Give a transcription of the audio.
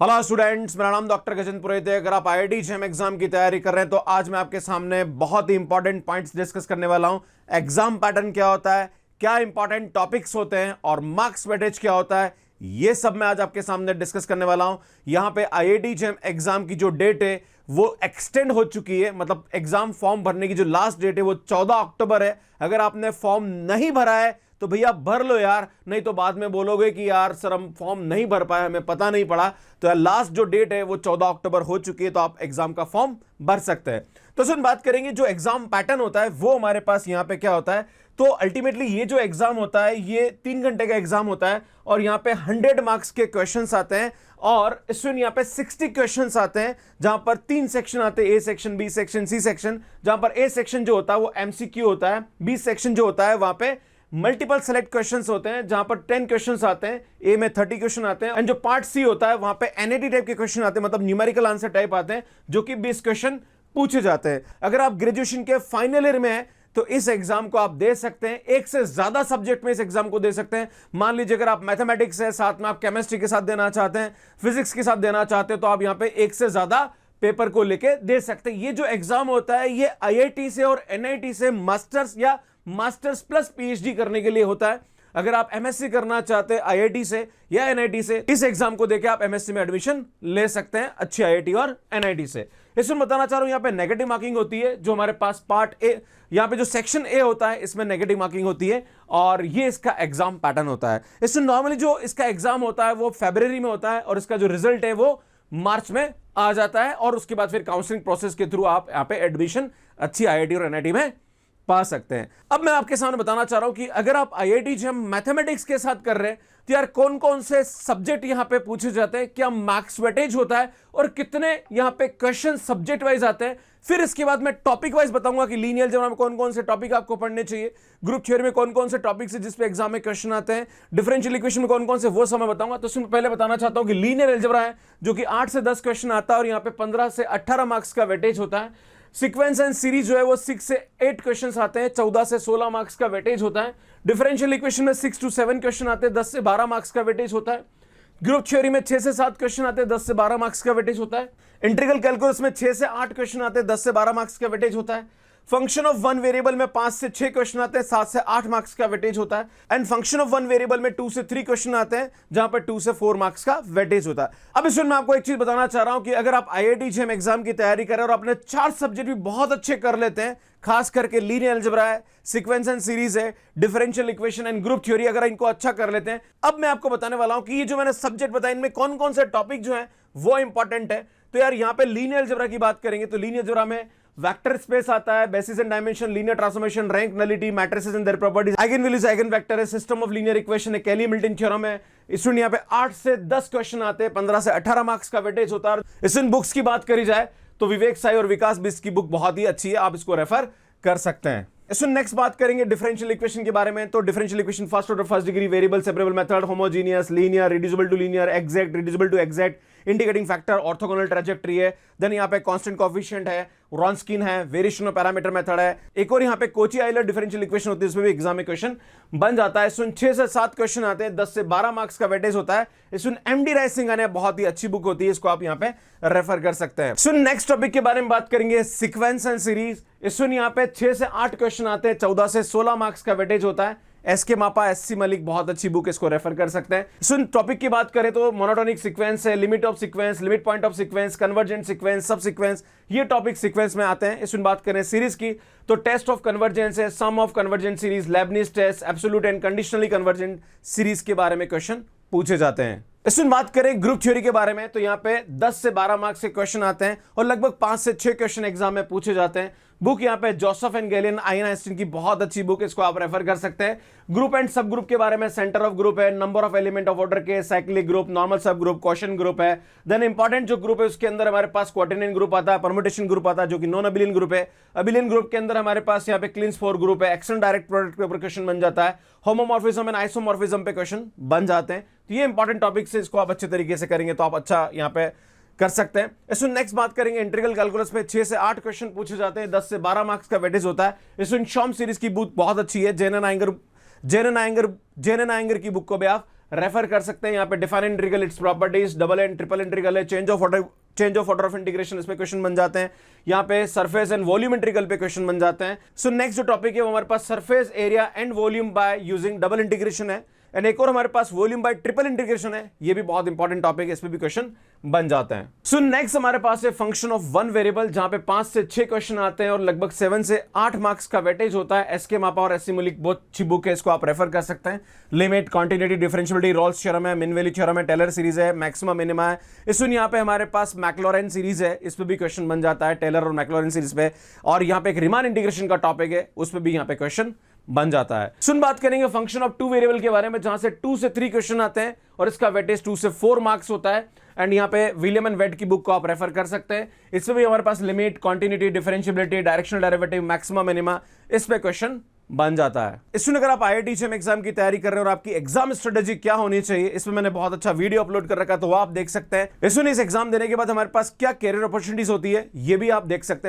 Hello students, मेरा नाम doctor Gajendra पुरोहित है। अगर आप आईआईटी जेईई एग्जाम की तैयारी कर रहे हैं तो आज मैं आपके सामने बहुत ही इंपॉर्टेंट पॉइंट्स डिस्कस करने वाला हूं। एग्जाम पैटर्न क्या होता है, क्या इंपॉर्टेंट टॉपिक्स होते हैं और मार्क्स वेटेज क्या होता है, ये सब मैं आज आपके सामने डिस्कस करने वाला हूं। यहां पे आईआईटी जेईई एग्जाम की जो डेट है वो एक्सटेंड हो चुकी है, मतलब एग्जाम फॉर्म भरने की जो लास्ट डेट है वो 14 अक्टूबर है। अगर आपने फॉर्म नहीं भरा है तो भैया भर लो यार, नहीं तो बाद में बोलोगे कि यार सर हम फॉर्म नहीं भर पाए, हमें पता नहीं पड़ा। तो यार लास्ट जो डेट है वो 14 अक्टूबर हो चुकी है, तो आप एग्जाम का फॉर्म भर सकते हैं। तो सुन, बात करेंगे जो एग्जाम पैटर्न होता है वो हमारे पास यहां पे क्या होता है। तो अल्टीमेटली ये जो एग्जाम होता है ये 3 घंटे का एग्जाम होता है और यहां पे 100 मार्क्स के क्वेश्चंस आते हैं और इसमें यहां पे 60 क्वेश्चंस आते हैं, जहां पर 3 सेक्शन आते हैं, A section, B section, C section. जहां पर ए सेक्शन जो होता है वो एमसीक्यू होता है, बी सेक्शन जो होता है वहां पे मल्टीपल सेलेक्ट क्वेश्चंस होते हैं, जहां पर 10 क्वेश्चंस आते हैं, ए में 30 क्वेश्चन आते हैं। एंड जो पार्ट सी होता है वहां पे एनएटी टाइप के क्वेश्चन आते हैं, मतलब न्यूमेरिकल आंसर टाइप आते हैं, जो कि 20 क्वेश्चन पूछे जाते हैं। अगर आप ग्रेजुएशन के फाइनल ईयर में हैं तो इस एग्जाम को आप दे सकते हैं, एक से ज्यादा सब्जेक्ट में इस एग्जाम को दे सकते हैं। मान लीजिए अगर आप मैथमेटिक्स है, साथ में आप केमिस्ट्री के साथ देना चाहते हैं, फिजिक्स के साथ देना चाहते हैं, तो आप यहां पे एक से ज्यादा पेपर को लेके दे सकते हैं। ये जो एग्जाम होता है ये आईआईटी से और एनआईटी से मास्टर्स या मास्टर्स प्लस पीएचडी करने के लिए होता है। अगर आप एमएससी करना चाहते हैं आईआईटी से या एनआईटी से, इस एग्जाम को देके आप एमएससी में एडमिशन ले सकते हैं अच्छी आईआईटी और एनआईटी से। इसमें बताना चाह रहा हूं यहां पे नेगेटिव मार्किंग होती है। जो हमारे पास पार्ट ए, यहां पे जो सेक्शन ए होता है इसमें नेगेटिव मार्किंग होती है और ये इसका एग्जाम पैटर्न होता है। इसमें नॉर्मली जो इसका एग्जाम होता है वो फरवरी में होता है और इसका जो रिजल्ट है वो मार्च में आ जाता है और उसके बाद फिर काउंसलिंग प्रोसेस के थ्रू आप यहां पे एडमिशन अच्छी आईआईटी और एनआईटी में पा सकते हैं। अब मैं आपके सामने बताना चाह रहा हूं कि अगर आप आईआईटी जेईई मैथमेटिक्स के साथ कर रहे हैं तो यार कौन कौन से सब्जेक्ट यहां पे पूछे जाते हैं, क्या मार्क्स वेटेज होता है और कितने यहां पे क्वेश्चन सब्जेक्ट वाइज आते हैं। फिर इसके बाद मैं टॉपिक वाइज बताऊंगा कि लीनियर अलजेब्रा में कौन कौन से टॉपिक आपको पढ़ने चाहिए, ग्रुप थ्योरी में कौन कौन से टॉपिक है जिस पे एग्जाम में क्वेश्चन आते हैं, डिफरेंशियल इक्वेशन में कौन कौन से, वो समय बताऊंगा। तो इसमें पहले बताना चाहता हूं कि लीनियर अलजेब्रा है जो कि 8 से 10 क्वेश्चन आता है और यहां पे 15 से 18 मार्क्स का वेटेज होता है। सीक्वेंस एंड सीरीज जो है वो 6 से 8 क्वेश्चंस आते हैं, 14 से 16 मार्क्स का वेटेज होता है। डिफरेंशियल इक्वेशन में 6 to 7 क्वेश्चन आते हैं, 10 से 12 मार्क्स का वेटेज होता है। ग्रुप थ्योरी में 6 से 7 क्वेश्चन आते हैं, 10 से 12 मार्क्स का वेटेज होता है। इंटीग्रल कैलकुलस में 6 से 8 क्वेश्चन आते हैं, 10 से 12 मार्क्स का वेटेज होता है। फंक्शन ऑफ वन वेरिएबल में 5 से 6 क्वेश्चन आते हैं, 7 से 8 मार्क्स का वेटेज होता है। And function of one variable में 2 से 3 क्वेश्चन आते हैं, जहां पर 2 से 4 मार्क्स का वेटेज होता है। अब इसमें मैं आपको एक चीज बताना चाह रहा हूं कि अगर आप आईआईटी जेईई एग्जाम की तैयारी करें और अपने 4 सब्जेक्ट भी बहुत अच्छे कर लेते हैं, खास करके लीनियर अलजेब्रा है, सीक्वेंस एंड सीरीज है, differential equation and group theory, अगर इनको अच्छा कर लेते हैं। अब मैं आपको बताने वाला हूं कि ये जो मैंने सब्जेक्ट बताए इनमें कौन कौन से टॉपिक जो है वो इंपॉर्टेंट है। तो यार यहां पे लीनियर अलजेब्रा की बात करेंगे तो लीनियर अलजेब्रा में वेक्टर स्पेस आता है, basis and dimension, linear transformation, rank, nullity, matrices and their properties, eigen values, eigen vector है, सिस्टम ऑफ लीनियर इक्वेशन है, कैली-मिल्टन थ्योरम है। इसमें यहां पे 8 से 10 क्वेश्चन आते हैं, 15 से 18 मार्क्स का वेटेज होता है। इसमें बुक्स की बात करी जाए तो विवेक साई और विकास बिस्ट की बुक बहुत ही अच्छी है, आप इसको रेफर कर सकते हैं। इसमें नेक्स्ट बात करेंगे डिफरेंशियल इक्वेशन के बारे में। तो differential equation first order, first degree, variable separable method, homogeneous, linear, reducible to linear, exact, reducible to exact, integrating factor, orthogonal trajectory है। देन यहाँ पे कांस्टेंट कोएफिशिएंट है, रॉन्स्किन है, वेरिएशन ऑफ पैरामीटर मेथड है। एक और यहाँ पे कोची आइलर डिफरेंशियल इक्वेशन होती है, इसमें भी एग्जाम में क्वेश्चन बन जाता है। इसमें 6 से 7 क्वेश्चन आते हैं, 10 से 12 मार्क्स का वेटेज होता है। इसमें एमडी राइसिंग ने बहुत ही अच्छी बुक होती है, इसको आप यहाँ पे रेफर कर सकते हैं। इसमें नेक्स्ट टॉपिक के बारे में बात करेंगे, सीक्वेंस एंड सीरीज। इसमें यहाँ पे 6 से 8 क्वेश्चन आते हैं, 14 से 16 मार्क्स का वेटेज होता है। एसके मापा, एससी मलिक, बहुत अच्छी बुक, इसको रेफर कर सकते हैं। सुन, टॉपिक की बात करें तो मोनोटोनिक सीक्वेंस है, limit of sequence, limit point of sequence, convergent sequence, सब सीक्वेंस, ये टॉपिक सीक्वेंस में आते हैं। इसमें बात करें सीरीज की तो टेस्ट ऑफ कन्वर्जेंस है, sum of convergent series, Leibniz test, absolute and conditionally convergent series के बारे में क्वेश्चन पूछे जाते हैं। इसमें बात करें ग्रुप थ्योरी के बारे में तो यहां पे 10 से 12 मार्क्स के क्वेश्चन आते हैं और लगभग 5 से 6 क्वेश्चन एग्जाम में पूछे जाते हैं। बुक यहां पे Joseph and galleon, ion Einstein की बहुत अच्छी बुक, इसको आप रेफर कर सकते हैं। ग्रुप एंड सब ग्रुप के बारे में, सेंटर ऑफ ग्रुप है, number of element of order के, साइक्लिक ग्रुप, नॉर्मल सब ग्रुप, क्वेश्चन ग्रुप है। देन इंपॉर्टेंट जो ग्रुप है उसके अंदर हमारे पास क्वार्टेनियन ग्रुप आता है, परमुटेशन ग्रुप आता है जो कि नॉन अबिलियन ग्रुप है। अबिलियन ग्रुप के अंदर हमारे पास यहाँ पे क्लींस 4 ग्रुप है, एक्शन डायरेक्ट प्रोडक्ट के ऊपर क्वेश्चन बन जाता है, होमोमॉर्फिज्म एंड आइसोमॉर्फिज्म पे क्वेश्चन बन जाते हैं। तो ये इंपॉर्टेंट टॉपिक से इसको आप अच्छे तरीके से करेंगे तो आप अच्छा यहाँ पे कर सकते हैं। इसमें नेक्स्ट बात करेंगे इंटीग्रल कैलकुलस पे 6 से 8 क्वेश्चन पूछे जाते हैं, 10 से 12 मार्क्स का वेटेज होता है। इसमें शॉम सीरीज की बुक बहुत अच्छी है, जेनन आयंगर की बुक को भी आप रेफर कर सकते हैं। यहाँ पे define integral, its properties, double and triple integral है, change of order of integration, इस पे क्वेश्चन बन जाते हैं। यहाँ पे सरफेस एंड वॉल्यूम इंटीग्रल पे क्वेश्चन बन जाते हैं। सो नेक्स्ट जो टॉपिक है वो हमारे पास surface area and volume by using double integration है। एंड एक और हमारे पास वॉल्यूम बाय ट्रिपल इंटीग्रेशन है, ये भी बहुत इंपॉर्टेंट टॉपिक है, इस पे भी क्वेश्चन बन जाते हैं। सो नेक्स्ट हमारे पास है फंक्शन ऑफ वन वेरिएबल, जहां पे 5 से 6 क्वेश्चन आते हैं और लगभग 7 से 8 मार्क्स का वेटेज होता है। एसके मापा और एससी मुलिक बहुत अच्छी बुक है, इसको आप रेफर कर सकते हैं। Limit, continuity, differentiability, Rolle's theorem है, मिन वैल्यू थ्योरम है, टेलर सीरीज है, मैक्सिमा मिनिमा है। इसमें यहाँ पे हमारे पास मैक्लॉरेन सीरीज है, इस पे भी क्वेश्चन बन जाता है, टेलर और मैक्लॉरेन सीरीज पे। और यहाँ पे एक रीमान इंटीग्रेशन का टॉपिक है, उस पे भी यहाँ पे क्वेश्चन बन जाता है। सुन बात करेंगे फंक्शन ऑफ टू वेरिएबल के बारे में, जहां से 2 से 3 क्वेश्चन आते हैं और इसका वेटेज 2 से 4 मार्क्स होता है। एंड यहाँ पे विलियम एंड वेट की बुक को आप रेफर कर सकते हैं, इसमें भी हमारे पास limit, continuity, differentiability, directional derivative, maxima minima, इस पे क्वेश्चन बन जाता है। इसमें अगर आप IIT JEM एग्जाम की तैयारी कर रहे हैं और आपकी एग्जाम स्ट्रेटेजी क्या होनी चाहिए, इसमें मैंने बहुत अच्छा वीडियो अपलोड कर रखा है, तो वो आप देख सकते हैं। इसमें इस एग्जाम देने के बाद हमारे पास क्या कैरियर अपॉर्चुनिटीज होती है, ये भी आप देख सकते हैं।